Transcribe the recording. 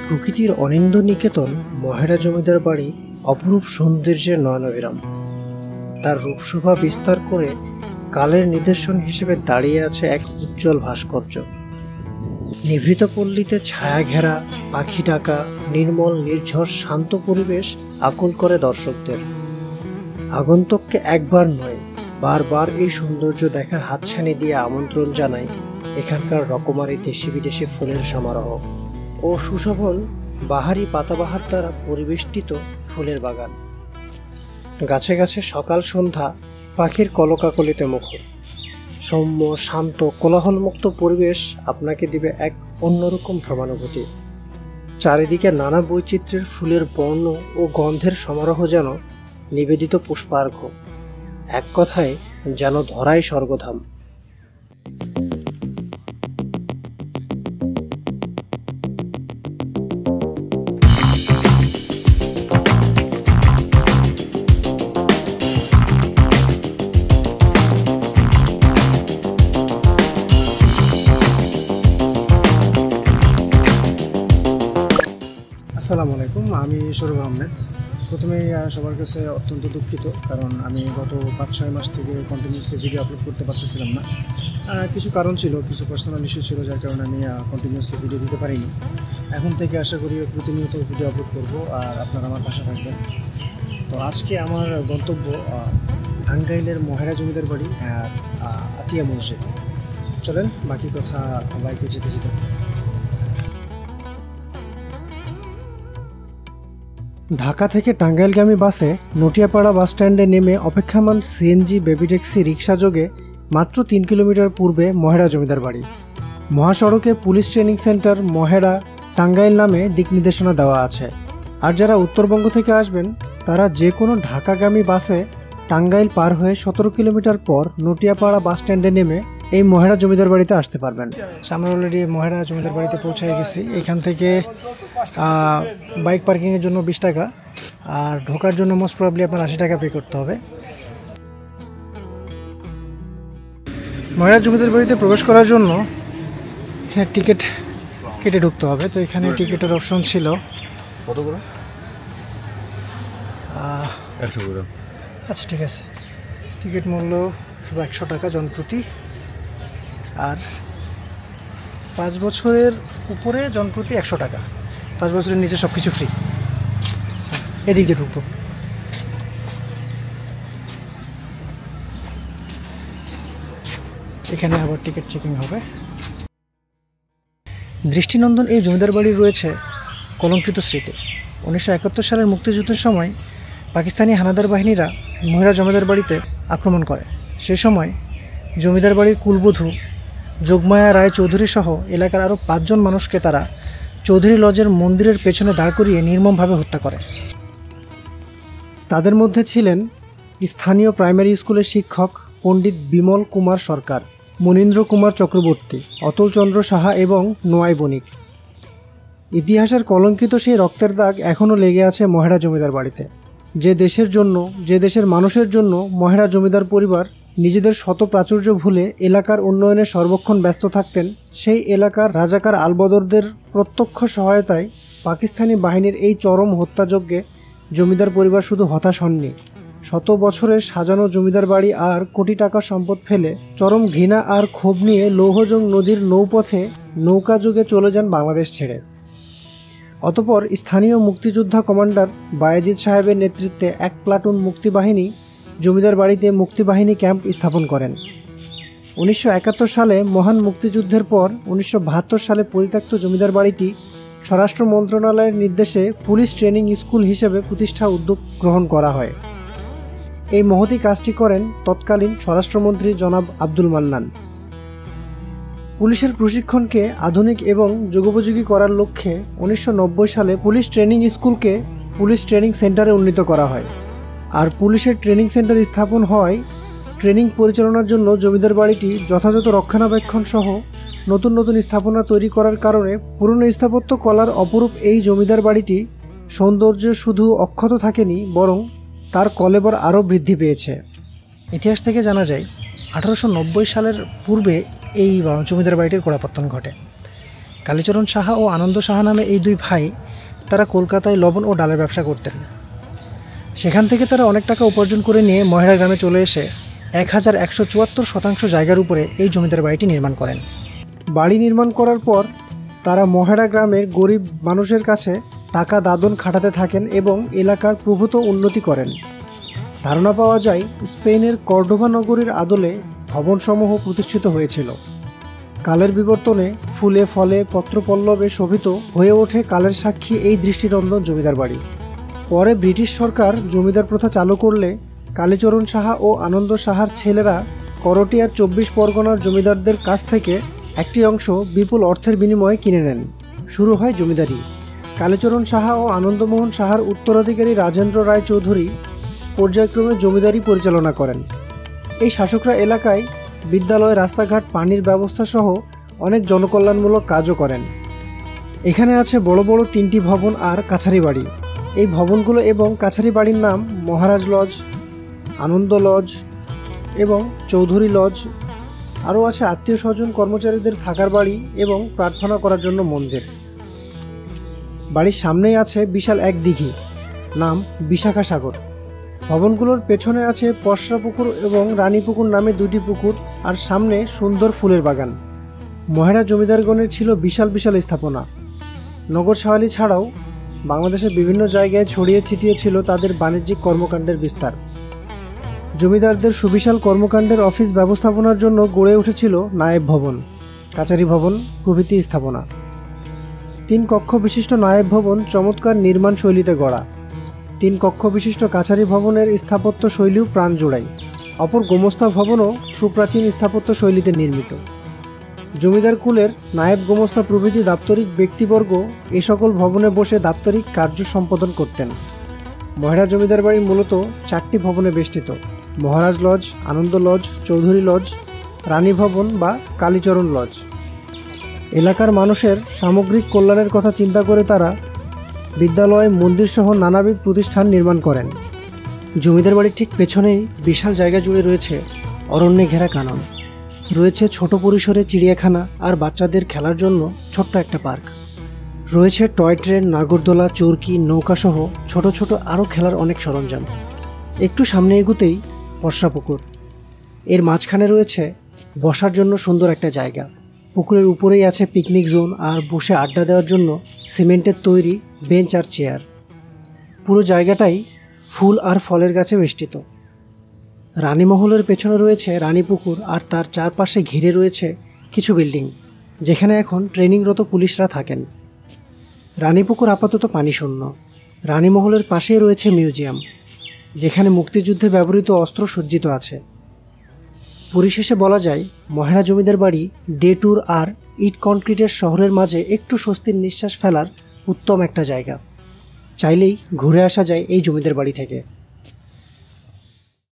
প্রকৃতির অনিন্দ্য নিকেতন মহেরা জমিদার বাড়ি অপরূপ সৌন্দর্যের নয়নাভিরাম। তার রূপশোভা বিস্তার করে কালের নিদর্শন হিসেবে দাঁড়িয়ে আছে এক উজ্জ্বল ভাস্কর্য। নিভৃত পল্লীতে ছায়া ঘেরা, পাখি ডাকা, নির্মল নির্ঝর শান্ত পরিবেশ আকুল করে দর্শকদের। আগন্তককে একবার নয়, বারবার এই সৌন্দর্য দেখার হাতছানি দিয়ে আমন্ত্রণ জানায় এখানকার রকমারি দেশি বিদেশি ফুলের সমারোহ ও সুশোভন বাহারি পাতাবাহার দ্বারা পরিবেষ্টিত ফুলের বাগান। গাছে গাছে সকাল সন্ধ্যা পাখির কলকাকলিতে মুখর। সৌম্য শান্ত কোলাহলমুক্ত পরিবেশ আপনাকে দিবে এক অন্যরকম ভ্রমানুভূতি। চারিদিকে নানা বৈচিত্র্যের ফুলের বর্ণ ও গন্ধের সমারোহ যেন নিবেদিত পুষ্পার্ঘ্য। এক কথায় যেন ধরাই স্বর্গধাম। আসসালামু আলাইকুম, আমি সৌরভ আহমেদ। প্রথমেই সবার কাছে অত্যন্ত দুঃখিত, কারণ আমি গত 5-6 মাস থেকে কন্টিনিউসলি ভিডিও আপলোড করতে পারতেছিলাম না। কিছু কারণ ছিল, কিছু পার্সোনাল ইস্যু ছিল, যার কারণে আমি কন্টিনিউসলি ভিডিও দিতে পারিনি। এখন থেকে আশা করি প্রতিনিয়ত ভিডিও আপলোড করব, আর আপনারা আমার পাশে থাকবেন। তো আজকে আমার গন্তব্য টাঙ্গাইলের মহেরা জমিদার বাড়ি আর আতিয়া মসজিদ। চলেন বাকি কথা বাইকে যেতে যেতে। ঢাকা থেকে টাঙ্গাইলগামী বাসে নটিয়াপাড়া বাসস্ট্যান্ডে নেমে অপেক্ষামান সিএনজি, বেবি ট্যাক্সি, রিক্সা যোগে মাত্র 3 কিলোমিটার পূর্বে মহেরা জমিদার বাড়ি। মহাসড়কে police training centre Mohera Tangail নামে দিক নির্দেশনা দেওয়া আছে। আর যারা উত্তরবঙ্গ থেকে আসবেন তারা যে কোনো ঢাকাগামী বাসে টাঙ্গাইল পার হয়ে 17 কিলোমিটার পর নটিয়াপাড়া বাসস্ট্যান্ডে নেমে এই মহেরা জমিদার বাড়িতে আসতে পারবেন। আমরা অলরেডি মহেরা জমিদার বাড়িতে পৌঁছে গেছি। এখান থেকে বাইক পার্কিংয়ের জন্য 20 টাকা, আর ঢোকার জন্য মোস্ট প্রবাবলি আপনার 80 টাকা পে করতে হবে। মহেরা জমিদার বাড়িতে প্রবেশ করার জন্য টিকিট কেটে ঢুকতে হবে। তো এখানে টিকিটের অপশন ছিল কত করে? 100 করে। আচ্ছা ঠিক আছে, টিকিট মূল্য 100 টাকা জনপ্রতি, আর 5 বছরের উপরে জনপ্রতি 100 টাকা। 5 বছরের নিচে সব কিছু ফ্রি। এদিক দিয়ে ঢুকবো। এখানে আবার টিকিট চেকিং হবে। দৃষ্টিনন্দন এই জমিদার বাড়ি রয়েছে কলঙ্কিত স্মৃতি। 1971 সালের মুক্তিযুদ্ধের সময় পাকিস্তানি হানাদার বাহিনীরা মহেরা জমিদার বাড়িতে আক্রমণ করে। সেই সময় জমিদার বাড়ির কুলবধূ যোগমায়া রায় চৌধুরী সহ এলাকার আরও 5 জন মানুষকে তারা চৌধুরী লজের মন্দিরের পেছনে দাঁড় করিয়ে নির্মমভাবে হত্যা করে। তাদের মধ্যে ছিলেন স্থানীয় প্রাইমারি স্কুলের শিক্ষক পণ্ডিত বিমল কুমার সরকার, মনীন্দ্র কুমার চক্রবর্তী, অতুল চন্দ্র সাহা এবং নোয়াই বণিক। ইতিহাসের কলঙ্কিত সেই রক্তের দাগ এখনও লেগে আছে মহেরা জমিদার বাড়িতে। যে দেশের মানুষের জন্য মহেরা জমিদার পরিবার নিজেদের শত প্রাচুর্য ভুলে এলাকার উন্নয়নে সর্বক্ষণ ব্যস্ত থাকতেন, সেই এলাকার রাজাকার আলবদরদের প্রত্যক্ষ সহায়তায় পাকিস্তানি বাহিনীর এই চরম হত্যাযজ্ঞে জমিদার পরিবার শুধু হতাশ হননি। শত বছরের সাজানো জমিদার বাড়ি আর কোটি টাকার সম্পদ ফেলে চরম ঘৃণা আর ক্ষোভ নিয়ে লৌহজং নদীর নৌপথে নৌকা যুগে চলে যান বাংলাদেশ ছেড়ে। অতঃপর স্থানীয় মুক্তিযোদ্ধা কমান্ডার বায়েজিদ সাহেবের নেতৃত্বে এক প্লাটুন মুক্তিবাহিনী জমিদার বাড়িতে মুক্তিবাহিনী ক্যাম্প স্থাপন করেন। 1971 সালে মহান মুক্তিযুদ্ধের পর 1972 সালে পরিত্যক্ত জমিদার বাড়িটি স্বরাষ্ট্র মন্ত্রণালয়ের নির্দেশে পুলিশ ট্রেনিং স্কুল হিসেবে প্রতিষ্ঠা উদ্যোগ গ্রহণ করা হয়। এই মহতী কাজটি করেন তৎকালীন স্বরাষ্ট্রমন্ত্রী জনাব আব্দুল মান্নান। পুলিশের প্রশিক্ষণকে আধুনিক এবং যুগোপযোগী করার লক্ষ্যে 1990 সালে পুলিশ ট্রেনিং স্কুলকে পুলিশ ট্রেনিং সেন্টারে উন্নীত করা হয়। আর পুলিশের ট্রেনিং সেন্টার স্থাপন হয় ট্রেনিং পরিচালনার জন্য জমিদার বাড়িটি যথাযথ রক্ষণাবেক্ষণ সহ নতুন নতুন স্থাপনা তৈরি করার কারণে পুরনো স্থাপত্য কলার অপরূপ এই জমিদার বাড়িটি সৌন্দর্য শুধু অক্ষত থাকেনি, বরং তার কলেবর আরও বৃদ্ধি পেয়েছে। ইতিহাস থেকে জানা যায় 1890 সালের পূর্বে এই জমিদার বাড়িটির গোড়াপত্তন ঘটে। কালীচরণ সাহা ও আনন্দ সাহা নামে এই দুই ভাই তারা কলকাতায় লবণ ও ডালের ব্যবসা করতেন। সেখান থেকে তারা অনেক টাকা উপার্জন করে নিয়ে মহেড়া গ্রামে চলে এসে 1174 জায়গার উপরে এই জমিদার বাড়িটি নির্মাণ করেন। বাড়ি নির্মাণ করার পর তারা মহেড়া গ্রামের গরিব মানুষের কাছে টাকা দাদন খাটাতে থাকেন এবং এলাকার প্রভূত উন্নতি করেন। ধারণা পাওয়া যায় স্পেনের কর্ডোভা নগরীর আদলে ভবনসমূহ প্রতিষ্ঠিত হয়েছিল। কালের বিবর্তনে ফুলে ফলে পত্রপল্লবে শোভিত হয়ে ওঠে কালের সাক্ষী এই দৃষ্টিনন্দন জমিদার বাড়ি। পরে ব্রিটিশ সরকার জমিদার প্রথা চালু করলে কালীচরণ সাহা ও আনন্দ সাহার ছেলেরা করটিয়ার 24 পরগনার জমিদারদের কাছ থেকে একটি অংশ বিপুল অর্থের বিনিময়ে কিনে নেন। শুরু হয় জমিদারি। কালীচরণ সাহা ও আনন্দমোহন সাহার উত্তরাধিকারী রাজেন্দ্র রায় চৌধুরী পর্যায়ক্রমে জমিদারি পরিচালনা করেন। এই শাসকরা এলাকায় বিদ্যালয়, রাস্তাঘাট, পানির ব্যবস্থা সহ অনেক জনকল্যাণমূলক কাজও করেন। এখানে আছে বড় বড় 3টি ভবন আর কাছারি বাড়ি। এই ভবনগুলো এবং কাছারি বাড়ির নাম মহারাজ লজ, আনন্দ লজ এবং চৌধুরী লজ। আরও আছে আত্মীয় স্বজন কর্মচারীদের থাকার বাড়ি এবং প্রার্থনা করার জন্য মন্দির। বাড়ির সামনেই আছে বিশাল এক দিঘি, নাম বিশাখা সাগর। ভবনগুলোর পেছনে আছে পশরা পুকুর এবং রানী পুকুর নামে 2টি পুকুর, আর সামনে সুন্দর ফুলের বাগান। মহেড়া জমিদারগণের ছিল বিশাল বিশাল স্থাপনা। নগর ছাওয়ালি ছাড়াও বাংলাদেশের বিভিন্ন জায়গায় ছড়িয়ে ছিটিয়ে ছিল তাদের বাণিজ্যিক কর্মকাণ্ডের বিস্তার। জমিদারদের সুবিশাল কর্মকাণ্ডের অফিস ব্যবস্থাপনার জন্য গড়ে উঠেছিল নায়েব ভবন, কাচারি ভবন প্রভৃতি স্থাপনা। 3 কক্ষ বিশিষ্ট নায়েব ভবন চমৎকার নির্মাণ শৈলীতে গড়া। 3 কক্ষ বিশিষ্ট কাছারি ভবনের স্থাপত্য শৈলীও প্রাণ জোড়ায়। অপর গোমস্তা ভবনও সুপ্রাচীন স্থাপত্য শৈলীতে নির্মিত। জমিদার কুলের নায়েব, গোমস্তা প্রভৃতি দাপ্তরিক ব্যক্তিবর্গ এ সকল ভবনে বসে দাপ্তরিক কার্য সম্পাদন করতেন। মহেড়া জমিদার বাড়ি মূলত 4টি ভবনে বেষ্টিত: মহারাজ লজ, আনন্দ লজ, চৌধুরী লজ, রানী ভবন বা কালীচরণ লজ। এলাকার মানুষের সামগ্রিক কল্যাণের কথা চিন্তা করে তারা বিদ্যালয়, মন্দির সহ নানাবিধ প্রতিষ্ঠান নির্মাণ করেন। জমিদার বাড়ির ঠিক পেছনেই বিশাল জায়গা জুড়ে রয়েছে অরণ্যে ঘেরা কানন, রয়েছে ছোট পরিসরে চিড়িয়াখানা আর বাচ্চাদের খেলার জন্য ছোট্ট একটা পার্ক, রয়েছে টয় ট্রেন, নাগরদোলা, চরকি, নৌকা সহ ছোট ছোট আরও খেলার অনেক সরঞ্জাম। একটু সামনে এগুতেই পশরা পুকুর। এর মাঝখানে রয়েছে বসার জন্য সুন্দর একটা জায়গা। পুকুরের উপরেই আছে পিকনিক জোন আর বসে আড্ডা দেওয়ার জন্য সিমেন্টের তৈরি বেঞ্চ আর চেয়ার। পুরো জায়গাটাই ফুল আর ফলের গাছে বেষ্টিত। রানীমহলের পেছনে রয়েছে রানী পুকুর আর তার চারপাশে ঘিরে রয়েছে কিছু বিল্ডিং, যেখানে এখন ট্রেনিংরত পুলিশরা থাকেন। রানীপুকুর আপাতত পানিশূন্য। রানীমহলের পাশেই রয়েছে মিউজিয়াম, যেখানে মুক্তিযুদ্ধে ব্যবহৃত অস্ত্র সজ্জিত আছে। পরিশেষে বলা যায় মহেড়া জমিদার বাড়ি ডে ট্যুর আর ইট কনক্রিটের শহরের মাঝে একটু স্বস্তির নিঃশ্বাস ফেলার উত্তম একটা জায়গা। চাইলেই ঘুরে আসা যায় এই জমিদার বাড়ি থেকে।